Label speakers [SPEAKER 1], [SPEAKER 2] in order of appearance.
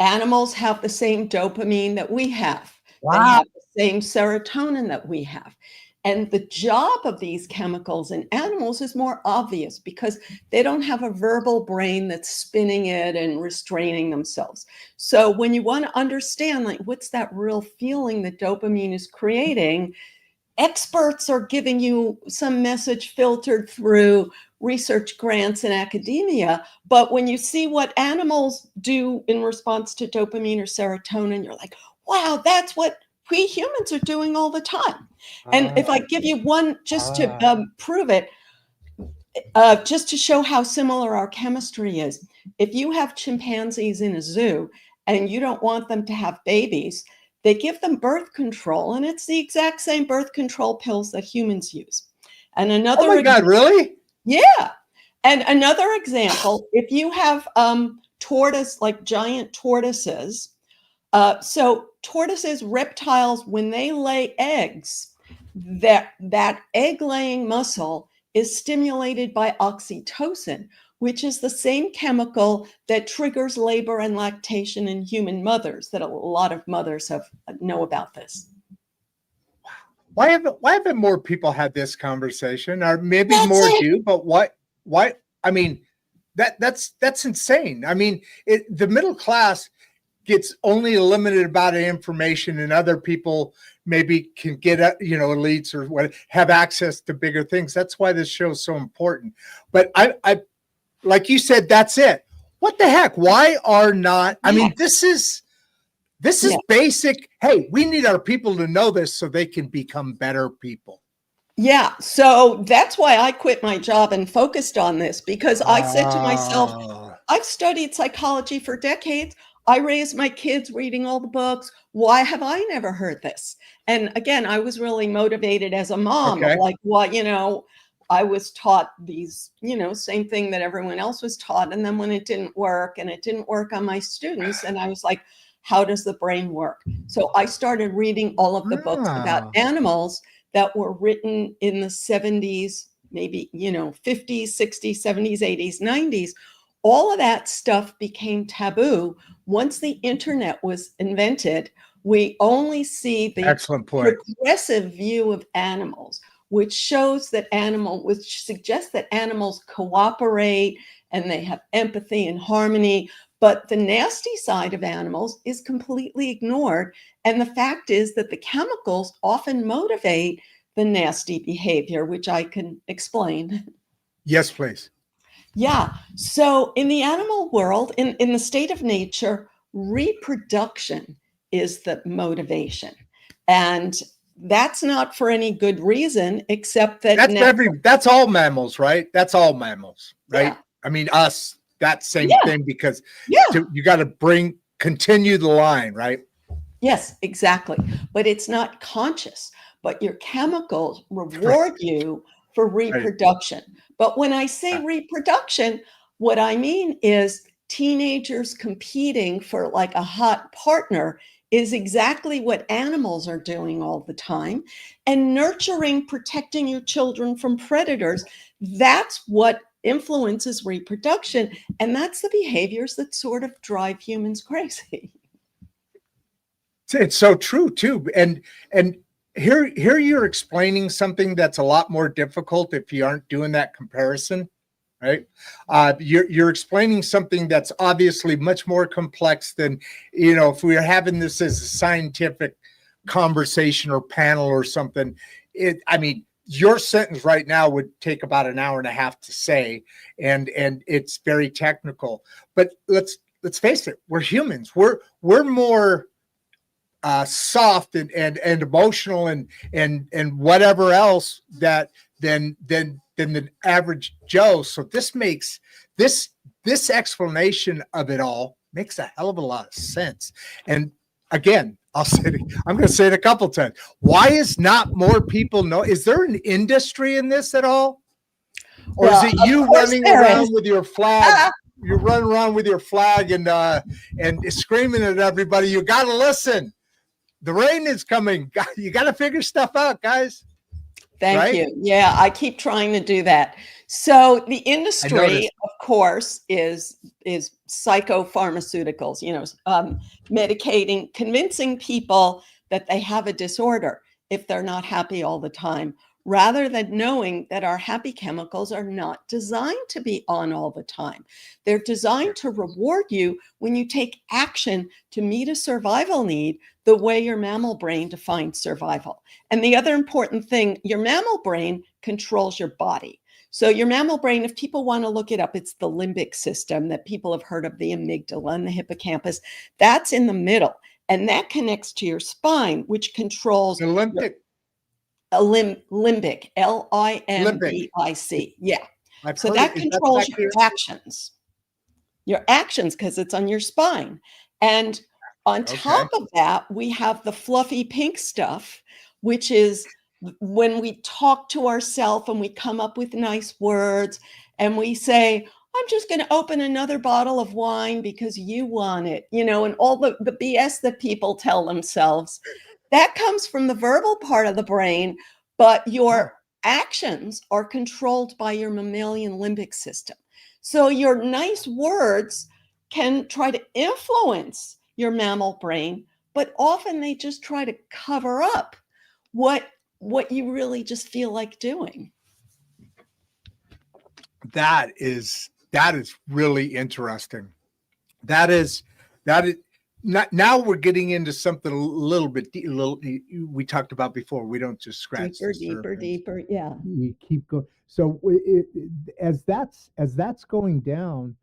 [SPEAKER 1] Animals have the same dopamine that we have. They
[SPEAKER 2] Wow.
[SPEAKER 1] have the same serotonin that we have. And the job of these chemicals in animals is more obvious because they don't have a verbal brain that's spinning it and restraining themselves. So when you want to understand, like, what's that real feeling that dopamine is creating, experts are giving you some message filtered through research grants in academia. But when you see what animals do in response to dopamine or serotonin, you're like, wow, that's what we humans are doing all the time. And if I give you one just to prove it, just to show how similar our chemistry is, if you have chimpanzees in a zoo and you don't want them to have babies, they give them birth control, and it's the exact same birth control pills that humans use. And another,
[SPEAKER 2] oh my God, really?
[SPEAKER 1] Yeah. And another example, if you have tortoise, like giant tortoises, so tortoises, reptiles, when they lay eggs, that egg laying muscle is stimulated by oxytocin, which is the same chemical that triggers labor and lactation in human mothers, that a lot of mothers know about this.
[SPEAKER 2] Why haven't more people had this conversation? Or maybe
[SPEAKER 1] That's
[SPEAKER 2] more
[SPEAKER 1] it.
[SPEAKER 2] do, but why? I mean, that's insane. I mean, the middle class gets only a limited amount of information, and other people maybe can get, elites or what, have access to bigger things. That's why this show is so important. But I like you said, that's it. What the heck? Why are not? I mean, this is basic. Hey, we need our people to know this so they can become better people.
[SPEAKER 1] Yeah, so that's why I quit my job and focused on this, because I said to myself, I've studied psychology for decades. I raised my kids reading all the books. Why have I never heard this? And again, I was really motivated as a mom of like, what, I was taught these, same thing that everyone else was taught. And then when it didn't work, and it didn't work on my students, and I was like, how does the brain work? So I started reading all of the books about animals that were written in the 70s, maybe, 50s, 60s, 70s, 80s, 90s. All of that stuff became taboo. Once the internet was invented, we only see the
[SPEAKER 2] excellent point,
[SPEAKER 1] progressive view of animals, which suggests that animals cooperate and they have empathy and harmony. But the nasty side of animals is completely ignored. And the fact is that the chemicals often motivate the nasty behavior, which I can explain.
[SPEAKER 2] Yes, please.
[SPEAKER 1] Yeah. So in the animal world, in the state of nature, reproduction is the motivation. And that's not for any good reason, except that
[SPEAKER 2] that's all mammals, right? That's all mammals, right?
[SPEAKER 1] Yeah.
[SPEAKER 2] I mean, us, that same thing, because you got to continue the line, right?
[SPEAKER 1] Yes, exactly. But it's not conscious, but your chemicals reward you for reproduction. But when I say reproduction, what I mean is teenagers competing for like a hot partner is exactly what animals are doing all the time. And nurturing, protecting your children from predators, that's what influences reproduction. And that's the behaviors that sort of drive humans crazy.
[SPEAKER 2] It's so true too. And here you're explaining something that's a lot more difficult if you aren't doing that comparison, right? You're explaining something that's obviously much more complex than, if we were having this as a scientific conversation or panel or something. Your sentence right now would take about an hour and a half to say, and it's very technical. But let's face it, we're humans. We're more soft and emotional and whatever else than the average Joe. So this makes this explanation of it all makes a hell of a lot of sense. And again, I'm going to say it a couple times. Why is not more people know? Is there an industry in this at all? Or is it you running around with your flag? You're running around with your flag and screaming at everybody, you got to listen. The rain is coming. You got to figure stuff out, guys.
[SPEAKER 1] Thank
[SPEAKER 2] right?
[SPEAKER 1] you. Yeah, I keep trying to do that. So the
[SPEAKER 2] I
[SPEAKER 1] industry,
[SPEAKER 2] noticed.
[SPEAKER 1] of course, is psychopharmaceuticals, medicating, convincing people that they have a disorder if they're not happy all the time, rather than knowing that our happy chemicals are not designed to be on all the time. They're designed to reward you when you take action to meet a survival need the way your mammal brain defines survival. And the other important thing, your mammal brain controls your body. So your mammal brain, if people want to look it up, it's the limbic system that people have heard of, the amygdala and the hippocampus. That's in the middle. And that connects to your spine, which controls your
[SPEAKER 2] Olympic,
[SPEAKER 1] limbic,
[SPEAKER 2] Olympic.
[SPEAKER 1] Limbic. Yeah.
[SPEAKER 2] I've
[SPEAKER 1] So
[SPEAKER 2] heard it.
[SPEAKER 1] that
[SPEAKER 2] Is that
[SPEAKER 1] controls
[SPEAKER 2] back here?
[SPEAKER 1] your actions, because it's on your spine. And on
[SPEAKER 2] Okay.
[SPEAKER 1] top of that, we have the fluffy pink stuff, which is when we talk to ourselves and we come up with nice words and we say, I'm just going to open another bottle of wine because you want it, and all the BS that people tell themselves. That comes from the verbal part of the brain, but
[SPEAKER 2] Oh,
[SPEAKER 1] your actions are controlled by your mammalian limbic system. So your nice words can try to influence your mammal brain, but often they just try to cover up what you really just feel like doing.
[SPEAKER 2] that is really interesting. That is not, now we're getting into something a little bit we talked about before. We don't just scratch
[SPEAKER 1] Deeper,
[SPEAKER 2] the
[SPEAKER 1] deeper,
[SPEAKER 2] surface.
[SPEAKER 1] deeper. Yeah.
[SPEAKER 3] You keep going. So as that's going down,